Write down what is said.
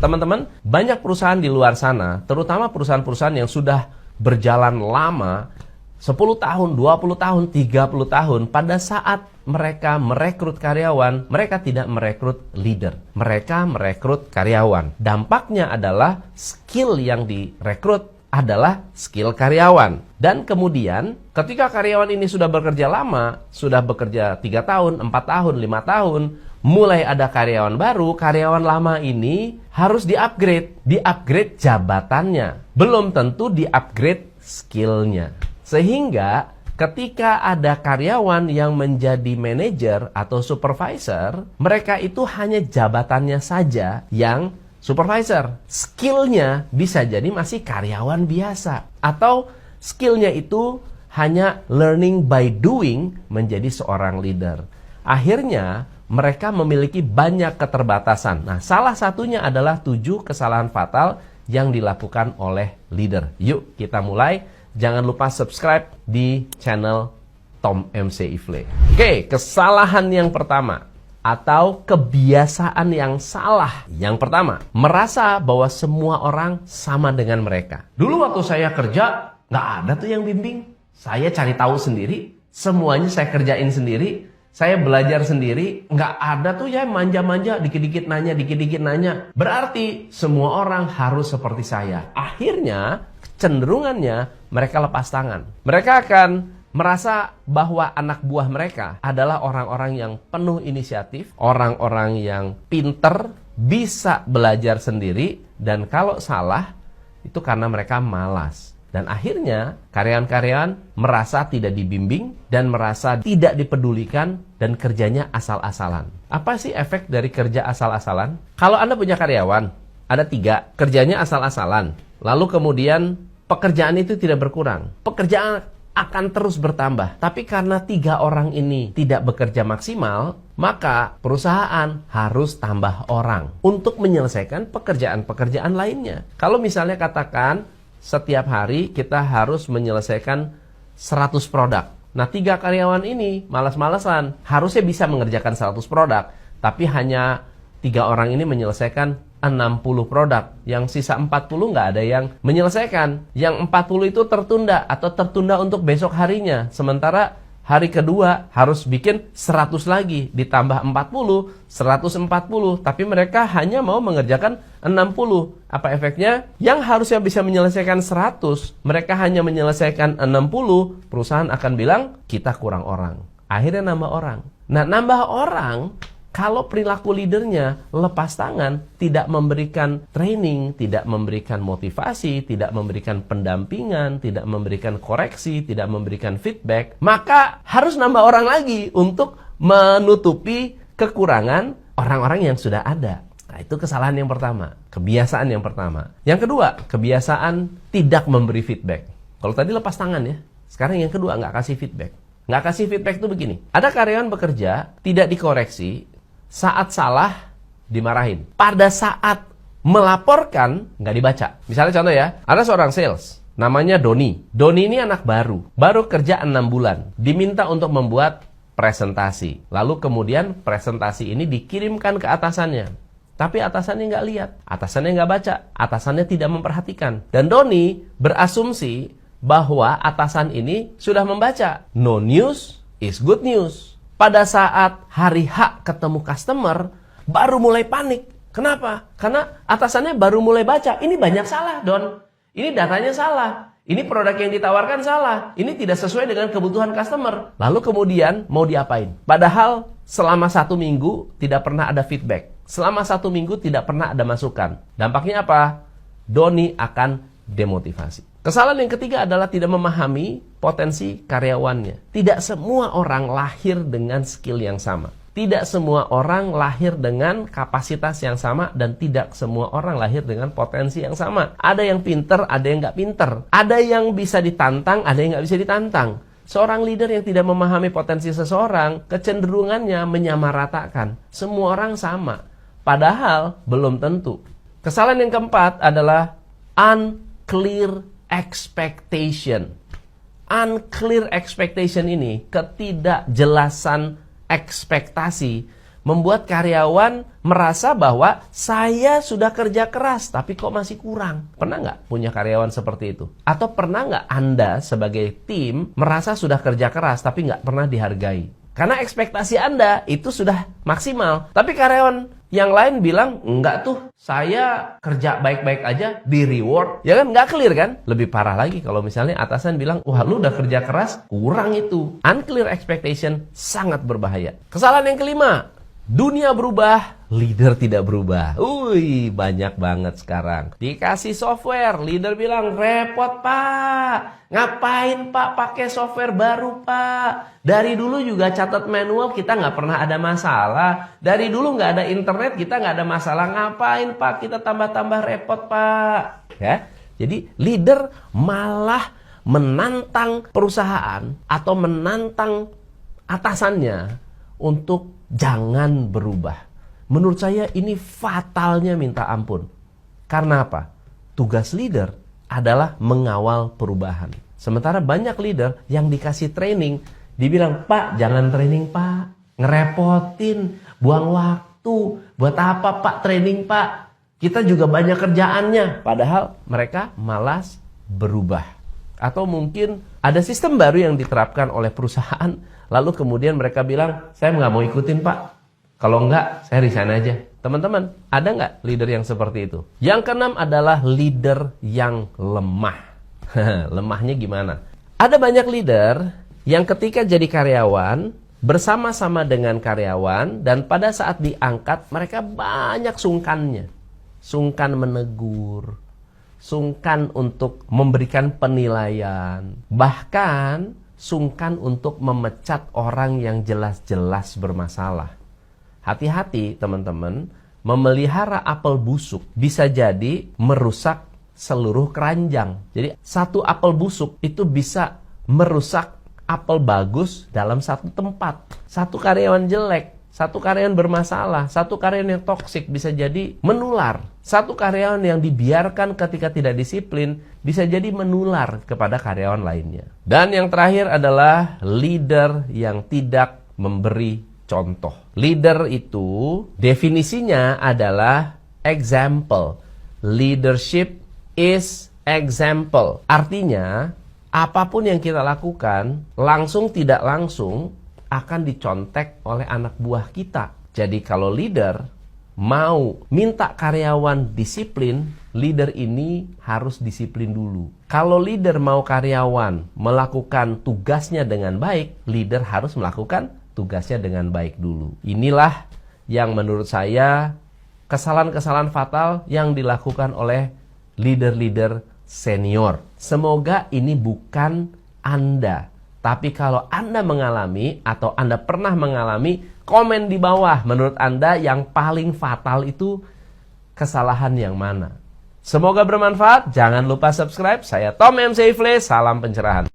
Teman-teman, banyak perusahaan di luar sana, terutama perusahaan-perusahaan yang sudah berjalan lama, 10 tahun, 20 tahun, 30 tahun, pada saat mereka merekrut karyawan, mereka tidak merekrut leader. Mereka merekrut karyawan. Dampaknya adalah skill yang direkrut adalah skill karyawan. Dan kemudian ketika karyawan ini sudah bekerja lama, sudah bekerja 3 tahun, 4 tahun, 5 tahun, mulai ada karyawan baru, karyawan lama ini harus di-upgrade. Di-upgrade jabatannya. Belum tentu di-upgrade skillnya. Sehingga ketika ada karyawan yang menjadi manajer atau supervisor, mereka itu hanya jabatannya saja yang supervisor. Skillnya bisa jadi masih karyawan biasa. Atau skillnya itu hanya learning by doing menjadi seorang leader. Akhirnya mereka memiliki banyak keterbatasan. Nah, salah satunya adalah 7 kesalahan fatal yang dilakukan oleh leader. Yuk kita mulai. Jangan lupa subscribe di channel Tom MC Ifle. Oke, kesalahan yang pertama atau kebiasaan yang salah. Yang pertama, merasa bahwa semua orang sama dengan mereka. Dulu waktu saya kerja, nggak ada tuh yang bimbing. Saya cari tahu sendiri, semuanya saya kerjain sendiri, saya belajar sendiri, nggak ada tuh ya manja-manja, dikit-dikit nanya. Berarti semua orang harus seperti saya. Akhirnya, cenderungannya mereka lepas tangan. Mereka akan merasa bahwa anak buah mereka adalah orang-orang yang penuh inisiatif, orang-orang yang pinter, bisa belajar sendiri, dan kalau salah, itu karena mereka malas. Dan akhirnya, karyawan-karyawan merasa tidak dibimbing, dan merasa tidak dipedulikan, dan kerjanya asal-asalan. Apa sih efek dari kerja asal-asalan? Kalau Anda punya karyawan, ada 3, kerjanya asal-asalan. Lalu kemudian, pekerjaan itu tidak berkurang. Pekerjaan akan terus bertambah. Tapi karena 3 orang ini tidak bekerja maksimal, maka perusahaan harus tambah orang untuk menyelesaikan pekerjaan-pekerjaan lainnya. Kalau misalnya katakan setiap hari kita harus menyelesaikan 100 produk. Nah, 3 karyawan ini malas-malasan. Harusnya bisa mengerjakan 100 produk. Tapi hanya 3 orang ini menyelesaikan 60 produk. Yang sisa 40 nggak ada yang menyelesaikan. Yang 40 itu tertunda atau tertunda untuk besok harinya. Sementara hari kedua harus bikin 100 lagi. Ditambah 40, 140. Tapi mereka hanya mau mengerjakan 60. Apa efeknya? Yang harusnya bisa menyelesaikan 100, mereka hanya menyelesaikan 60. Perusahaan akan bilang, kita kurang orang. Akhirnya nambah orang. Nah, nambah orang, kalau perilaku leadernya lepas tangan, tidak memberikan training, tidak memberikan motivasi, tidak memberikan pendampingan, tidak memberikan koreksi, tidak memberikan feedback, maka harus nambah orang lagi untuk menutupi kekurangan orang-orang yang sudah ada. Nah, itu kesalahan yang pertama, kebiasaan yang pertama. Yang kedua, kebiasaan tidak memberi feedback. Kalau tadi lepas tangan ya, sekarang yang kedua nggak kasih feedback. Nggak kasih feedback itu begini, ada karyawan bekerja, tidak dikoreksi, saat salah, dimarahin. Pada saat melaporkan, nggak dibaca. Misalnya contoh ya, ada seorang sales, namanya Doni. Doni ini anak baru kerja 6 bulan. Diminta untuk membuat presentasi. Lalu kemudian presentasi ini dikirimkan ke atasannya. Tapi atasannya nggak lihat, atasannya nggak baca, atasannya tidak memperhatikan. Dan Doni berasumsi bahwa atasan ini sudah membaca. No news is good news. Pada saat hari H ketemu customer, baru mulai panik. Kenapa? Karena atasannya baru mulai baca. Ini banyak salah, Don. Ini datanya salah. Ini produk yang ditawarkan salah. Ini tidak sesuai dengan kebutuhan customer. Lalu kemudian mau diapain? Padahal selama 1 minggu tidak pernah ada feedback. Selama 1 minggu tidak pernah ada masukan. Dampaknya apa? Doni akan demotivasi. Kesalahan yang ketiga adalah tidak memahami potensi karyawannya. Tidak semua orang lahir dengan skill yang sama. Tidak semua orang lahir dengan kapasitas yang sama, dan tidak semua orang lahir dengan potensi yang sama. Ada yang pinter, ada yang nggak pinter. Ada yang bisa ditantang, ada yang nggak bisa ditantang. Seorang leader yang tidak memahami potensi seseorang, kecenderungannya menyamaratakan. Semua orang sama. Padahal belum tentu. Kesalahan yang keempat adalah unclear expectation. Unclear expectation ini, ketidakjelasan ekspektasi, membuat karyawan merasa bahwa saya sudah kerja keras, tapi kok masih kurang. Pernah nggak punya karyawan seperti itu? Atau pernah nggak Anda sebagai tim merasa sudah kerja keras, tapi nggak pernah dihargai? Karena ekspektasi Anda itu sudah maksimal. Tapi karyawan yang lain bilang, enggak tuh, saya kerja baik-baik aja, di reward. Ya kan, nggak clear kan? Lebih parah lagi kalau misalnya atasan bilang, wah lu udah kerja keras, kurang itu. Unclear expectation sangat berbahaya. Kesalahan yang kelima, dunia berubah, leader tidak berubah. Banyak banget sekarang. Dikasih software, leader bilang, repot pak. Ngapain pak pakai software baru pak? Dari dulu juga catat manual kita nggak pernah ada masalah. Dari dulu nggak ada internet kita nggak ada masalah. Ngapain pak kita tambah-tambah repot pak? Ya, jadi leader malah menantang perusahaan atau menantang atasannya untuk jangan berubah. Menurut saya ini fatalnya minta ampun. Karena apa? Tugas leader adalah mengawal perubahan. Sementara banyak leader yang dikasih training, dibilang, Pak jangan training Pak, ngerepotin, buang waktu. Buat apa Pak training Pak? Kita juga banyak kerjaannya. Padahal mereka malas berubah. Atau mungkin ada sistem baru yang diterapkan oleh perusahaan, lalu kemudian mereka bilang, saya nggak mau ikutin Pak. Kalau nggak, saya resign aja. Teman-teman, ada nggak leader yang seperti itu? Yang keenam adalah leader yang lemah. Lemahnya gimana? Ada banyak leader yang ketika jadi karyawan, bersama-sama dengan karyawan, dan pada saat diangkat, mereka banyak sungkannya. Sungkan menegur, sungkan untuk memberikan penilaian, bahkan sungkan untuk memecat orang yang jelas-jelas bermasalah. Hati-hati teman-teman, memelihara apel busuk bisa jadi merusak seluruh keranjang. Jadi satu apel busuk itu bisa merusak apel bagus dalam satu tempat. Satu karyawan jelek, satu karyawan bermasalah, satu karyawan yang toksik bisa jadi menular. Satu karyawan yang dibiarkan ketika tidak disiplin bisa jadi menular kepada karyawan lainnya. Dan yang terakhir adalah leader yang tidak memberi contoh. Leader itu definisinya adalah example. Leadership is example. Artinya, apapun yang kita lakukan, langsung tidak langsung akan dicontek oleh anak buah kita. Jadi kalau leader mau minta karyawan disiplin, leader ini harus disiplin dulu. Kalau leader mau karyawan melakukan tugasnya dengan baik, leader harus melakukan tugasnya dengan baik dulu. Inilah yang menurut saya kesalahan-kesalahan fatal yang dilakukan oleh leader-leader senior. Semoga ini bukan Anda. Tapi kalau Anda mengalami atau Anda pernah mengalami, komen di bawah. Menurut Anda yang paling fatal itu kesalahan yang mana? Semoga bermanfaat. Jangan lupa subscribe. Saya Tom M. Seifle. Salam pencerahan.